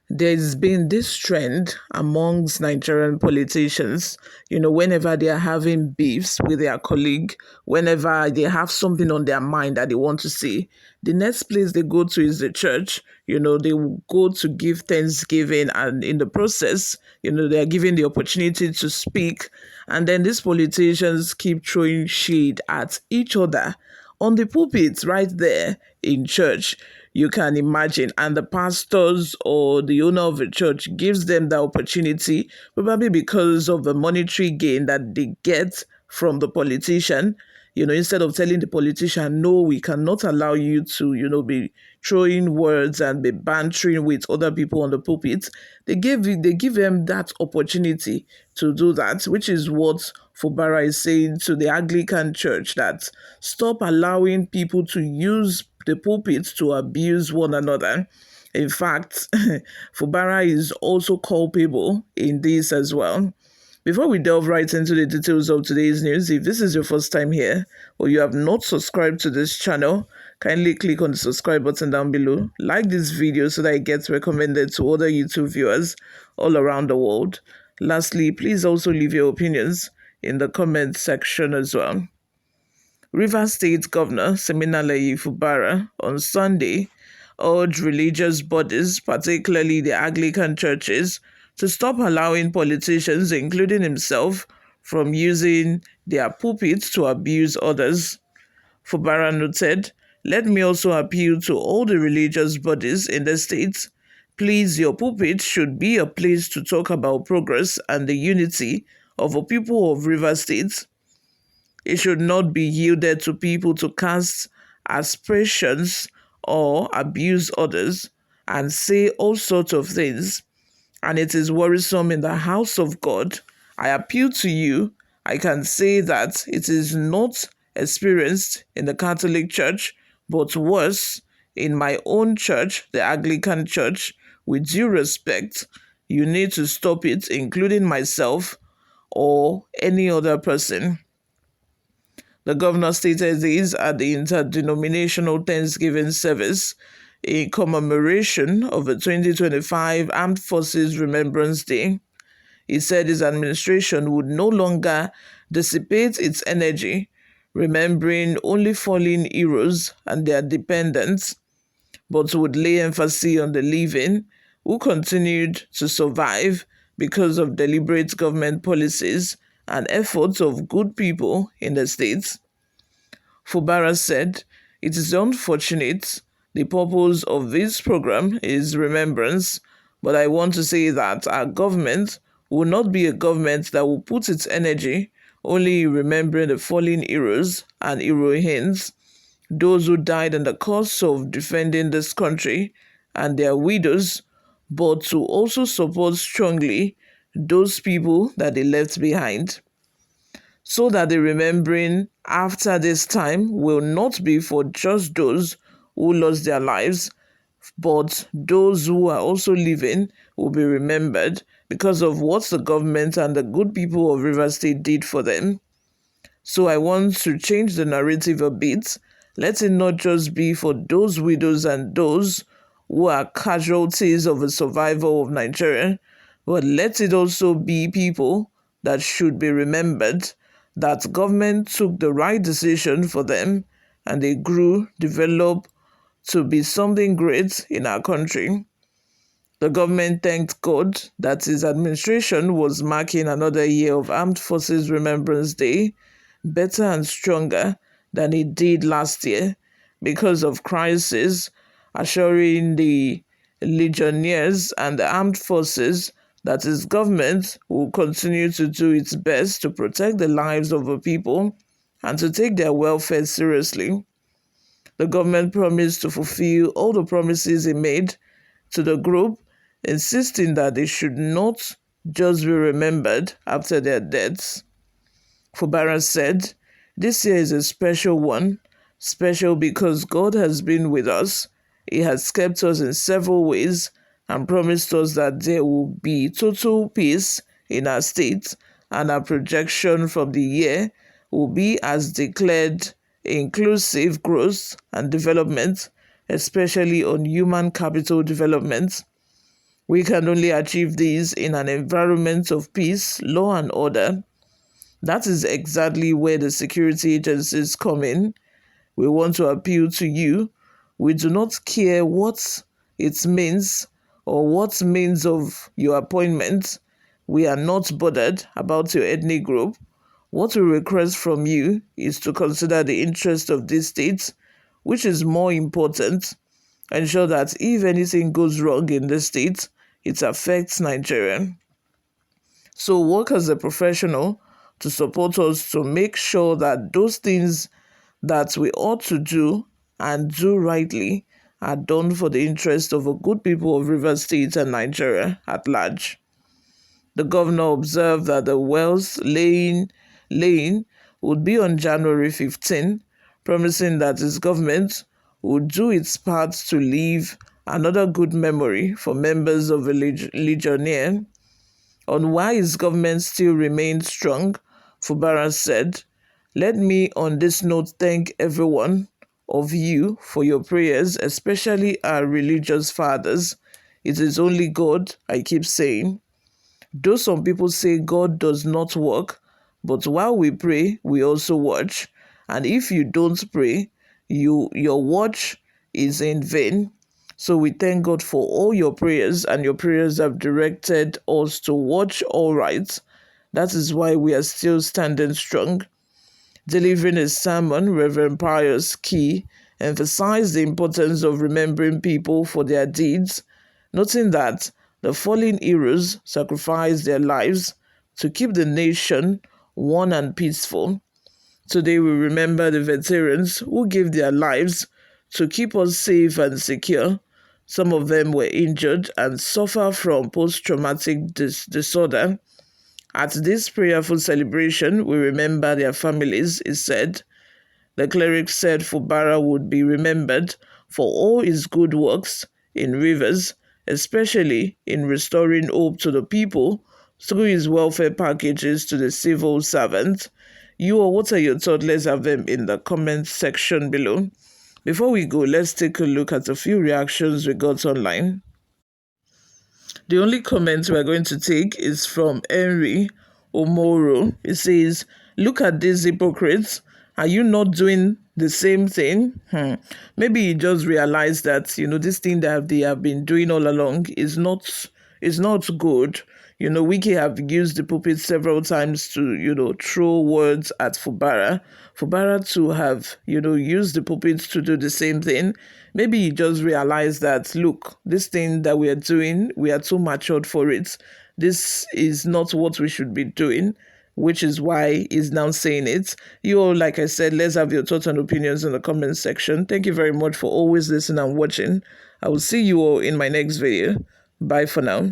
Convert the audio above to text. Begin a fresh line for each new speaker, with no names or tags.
There's been this trend amongst Nigerian politicians, whenever they are having beefs with their colleague, whenever they have something on their mind that they want to say, the next place they go to is the church. They will go to give thanksgiving, and in the process, they are given the opportunity to speak. And then these politicians keep throwing shade at each other on the pulpit right there in church. You can imagine. And the pastors or the owner of the church gives them the opportunity, probably because of the monetary gain that they get from the politician. Instead of telling the politician, no, we cannot allow you to, be throwing words and be bantering with other people on the pulpit, they give them that opportunity to do that, which is what Fubara is saying to the Anglican church, that stop allowing people to use the pulpit to abuse one another. In fact, Fubara is also culpable in this as well. Before we delve right into the details of today's news, if this is your first time here or you have not subscribed to this channel, kindly click on the subscribe button down below. Like this video so that it gets recommended to other YouTube viewers all around the world. Lastly, please also leave your opinions in the comment section as well. Rivers State Governor Siminalayi Fubara on Sunday urged religious bodies, particularly the Anglican churches, to stop allowing politicians, including himself, from using their pulpits to abuse others. Fubara noted, "Let me also appeal to all the religious bodies in the state. Please, your pulpit should be a place to talk about progress and the unity of the people of Rivers State. It should not be yielded to people to cast aspersions or abuse others and say all sorts of things. And it is worrisome in the house of God. I appeal to you. I can say that it is not experienced in the Catholic Church, but worse, in my own church, the Anglican Church. With due respect, you need to stop it, including myself or any other person." The governor stated this at the interdenominational Thanksgiving service in commemoration of the 2025 Armed Forces Remembrance Day. He said his administration would no longer dissipate its energy remembering only fallen heroes and their dependents, but would lay emphasis on the living who continued to survive because of deliberate government policies and efforts of good people in the states. Fubara said, "It is unfortunate. The purpose of this program is remembrance, but I want to say that our government will not be a government that will put its energy only in remembering the fallen heroes and heroines, those who died in the cause of defending this country and their widows, but to also support strongly those people that they left behind, so that the remembering after this time will not be for just those who lost their lives, but those who are also living will be remembered because of what the government and the good people of Rivers State did for them. So I want to change the narrative a bit. Let it not just be for those widows and those who are casualties of the survival of Nigeria, but let it also be people that should be remembered, that government took the right decision for them and they grew, developed to be something great in our country." The government thanked God that his administration was marking another year of Armed Forces Remembrance Day better and stronger than it did last year because of crisis, assuring the legionnaires and the armed forces that his government will continue to do its best to protect the lives of the people and to take their welfare seriously. The government promised to fulfill all the promises it made to the group, insisting that they should not just be remembered after their deaths. Fubara said, "This year is a special one, special because God has been with us. He has kept us in several ways and promised us that there will be total peace in our state, and our projection from the year will be as declared inclusive growth and development, especially on human capital development. We can only achieve these in an environment of peace, law, and order. That is exactly where the security agencies come in. We want to appeal to you. We do not care what it means or what means of your appointment. We are not bothered about your ethnic group. What we request from you is to consider the interest of this state, which is more important. Ensure that if anything goes wrong in the state, it affects Nigeria. So work as a professional to support us to make sure that those things that we ought to do and do rightly are done for the interest of the good people of Rivers State and Nigeria at large. The governor observed that the wells laying would be on January 15, promising that his government would do its part to leave another good memory for members of the Legionnaire. On why his government still remains strong, Fubara said, "Let me on this note thank everyone of you for your prayers, especially our religious fathers. It is only God, I keep saying. Though some people say God does not work, but while we pray, we also watch. And if you don't pray, your watch is in vain." So we thank God for all your prayers, and your prayers have directed us to watch all right. That is why we are still standing strong. Delivering his sermon, Reverend Pius Key emphasized the importance of remembering people for their deeds, noting that the fallen heroes sacrificed their lives to keep the nation one and peaceful. Today we remember the veterans who gave their lives to keep us safe and secure. Some of them were injured and suffer from post-traumatic disorder. At this prayerful celebration, we remember their families, he said. The cleric said Fubara would be remembered for all his good works in Rivers, especially in restoring hope to the people through his welfare packages to the civil servants. You or what are your thoughts? Let's have them in the comment section below. Before we go, let's take a look at a few reactions we got online. The only comment we're going to take is from Henry Omoro. It says, "Look at these hypocrites. Are you not doing the same thing?" Maybe you just realized that, this thing that they have been doing all along is not good. Wike have used the pulpit several times to, throw words at Fubara. Fubara to have, used the pulpit to do the same thing. Maybe you just realize that, look, this thing that we are doing, we are too matured for it. This is not what we should be doing, which is why he's now saying it. You all, like I said, let's have your thoughts and opinions in the comment section. Thank you very much for always listening and watching. I will see you all in my next video. Bye for now.